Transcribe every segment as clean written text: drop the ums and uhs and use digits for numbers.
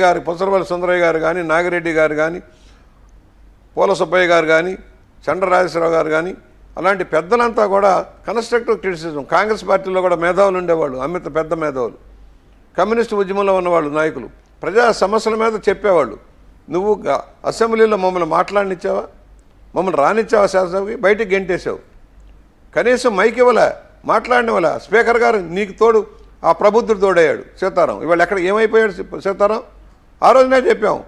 గారు, పొసరవల్లి సుందరయ్య గారు కానీ, నాగిరెడ్డి గారు కానీ, పూల సుబ్బయ్య గారు కానీ, చండ్ర రాజేశ్వరరావు గారు కానీ, అలాంటి పెద్దలంతా కూడా కన్స్ట్రక్టివ్ క్రిటిసిజం. కాంగ్రెస్ పార్టీలో కూడా మేధావులు ఉండేవాళ్ళు, అమిత పెద్ద మేధావులు, కమ్యూనిస్టు ఉద్యమంలో ఉన్నవాళ్ళు, నాయకులు, ప్రజా సమస్యల మీద చెప్పేవాళ్ళు. నువ్వు అసెంబ్లీలో మమ్మల్ని మాట్లాడనిచ్చావా? మమ్మల్ని రానిచ్చావా? శాసనసభకి బయటికి గెంటేసావు. కనీసం మైక్ ఇవ్వలే, మాట్లాడినవలే. స్పీకర్ గారు నీకు తోడు ఆ ప్రబుద్ధుడు తోడయ్యాడు సీతారాం. ఇవాళ ఎక్కడ ఏమైపోయాడు సీతారాం? ఆ రోజునే చెప్పాం,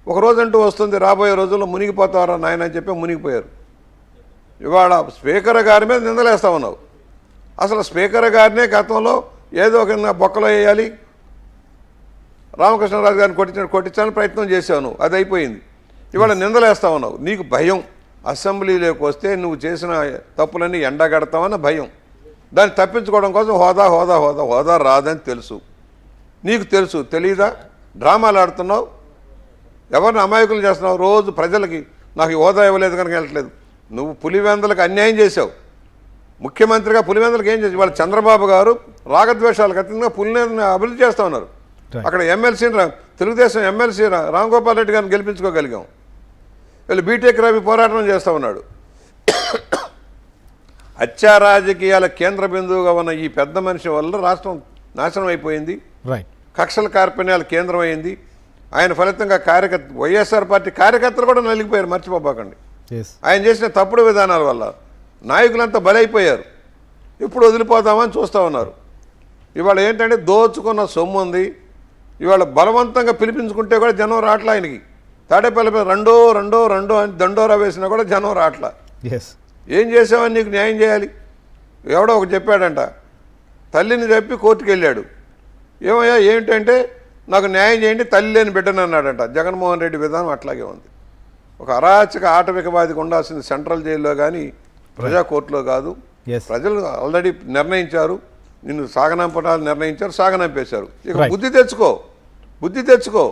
ఒక రోజంటూ వస్తుంది రాబోయే రోజుల్లో మునిగిపోతారా నాయన అని చెప్పి మునిగిపోయారు. ఇవాళ స్పీకర్ గారి మీద నిందలేస్తా ఉన్నావు. అసలు స్పీకర్ గారినే గతంలో ఏదో ఒక బొక్కలో వేయాలి, రామకృష్ణరాజు గారిని కొట్టించాలని ప్రయత్నం చేసావు నువ్వు, అది అయిపోయింది. ఇవాళ నిందలేస్తా ఉన్నావు. నీకు భయం, అసెంబ్లీలోకి వస్తే నువ్వు చేసిన తప్పులన్నీ ఎండగడతావన్న భయం. దాన్ని తప్పించుకోవడం కోసం హోదా హోదా హోదా హోదా రాదని తెలుసు, నీకు తెలుసు. తెలీదా? డ్రామాలు ఆడుతున్నావు, ఎవరిని అమాయకులు చేస్తున్నావు. రోజు ప్రజలకి నాకు ఈ హోదా ఇవ్వలేదు కనుక వెళ్ళట్లేదు. నువ్వు పులివెందులకు అన్యాయం చేశావు. ముఖ్యమంత్రిగా పులివెందులకు ఏం చేసి, వాళ్ళు చంద్రబాబు గారు రాగద్వేషాలకు అతీతంగా పులివెందులను అభివృద్ధి చేస్తూ ఉన్నారు. అక్కడ ఎమ్మెల్సీని, తెలుగుదేశం ఎమ్మెల్సీ రాంగోపాల్ రెడ్డి గారిని గెలిపించుకోగలిగాం. వీళ్ళు బీటెక్ రవి పోరాటం చేస్తూ ఉన్నాడు. హత్యా రాజకీయాల కేంద్ర బిందువుగా ఉన్న ఈ పెద్ద మనిషి వల్ల రాష్ట్రం నాశనం అయిపోయింది. కక్షల కార్పణ్యాల కేంద్రం అయింది. ఆయన ఫలితంగా వైఎస్ఆర్ పార్టీ కార్యకర్తలు కూడా నలిగిపోయారు, మర్చిపోబాకండి. ఆయన చేసిన తప్పుడు విధానాల వల్ల నాయకులంతా బలైపోయారు. ఇప్పుడు వదిలిపోతామని చూస్తూ ఉన్నారు. ఇవాళ ఏంటంటే దోచుకున్న సొమ్ము ఉంది. ఇవాళ బలవంతంగా పిలిపించుకుంటే కూడా జనం రాట్లా. ఆయనకి తాడేపల్లి రెండో రెండో రెండో అని దండోరా వేసినా కూడా జనం రాట్లా. ఏం చేసావని నీకు న్యాయం చేయాలి? ఎవడో ఒకటి చెప్పాడంట, తల్లిని చెప్పి కోర్టుకు వెళ్ళాడు. ఏమయ్యా ఏంటంటే నాకు న్యాయం చేయండి, తల్లి లేని బిడ్డని అన్నాడంట. జగన్మోహన్ రెడ్డి విధానం అట్లాగే ఉంది. ఒక అరాచక ఆటవికవాదికి ఉండాల్సింది సెంట్రల్ జైల్లో కానీ ప్రజా కోర్టులో కాదు. ప్రజలు ఆల్రెడీ నిర్ణయించారు, నిన్ను సాగనంపడాలు నిర్ణయించారు, సాగనంపేశారు. ఇక బుద్ధి తెచ్చుకో, బుద్ధి తెచ్చుకో,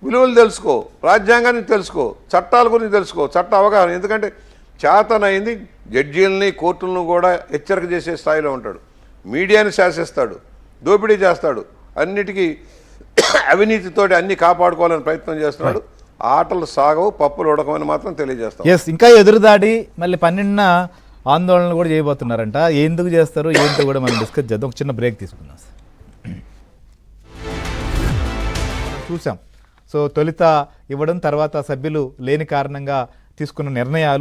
విలువలు తెలుసుకో, రాజ్యాంగాన్ని తెలుసుకో, చట్టాల గురించి తెలుసుకో, చట్ట అవగాహన. ఎందుకంటే చేతనైంది జడ్జీలని కోర్టులను కూడా హెచ్చరిక చేసే స్థాయిలో ఉంటాడు. మీడియాని శాసిస్తాడు, దోపిడీ చేస్తాడు, అన్నిటికీ అవినీతితోటి అన్ని కాపాడుకోవాలని ప్రయత్నం చేస్తున్నాడు. ఆటలు సాగవు, పప్పులు ఉడకమని మాత్రం తెలియజేస్తాం. ఇంకా ఎదురుదాడి మళ్ళీ 12న ఆందోళనలు కూడా చేయబోతున్నారంట. ఎందుకు చేస్తారు ఏంటో కూడా మనం డిస్కస్ చేద్దాం. ఒక చిన్న బ్రేక్ తీసుకుందాం. చూసాం. సో తొలుత ఇవ్వడం, తర్వాత సభ్యులు లేని కారణంగా తీసుకున్న నిర్ణయాలు.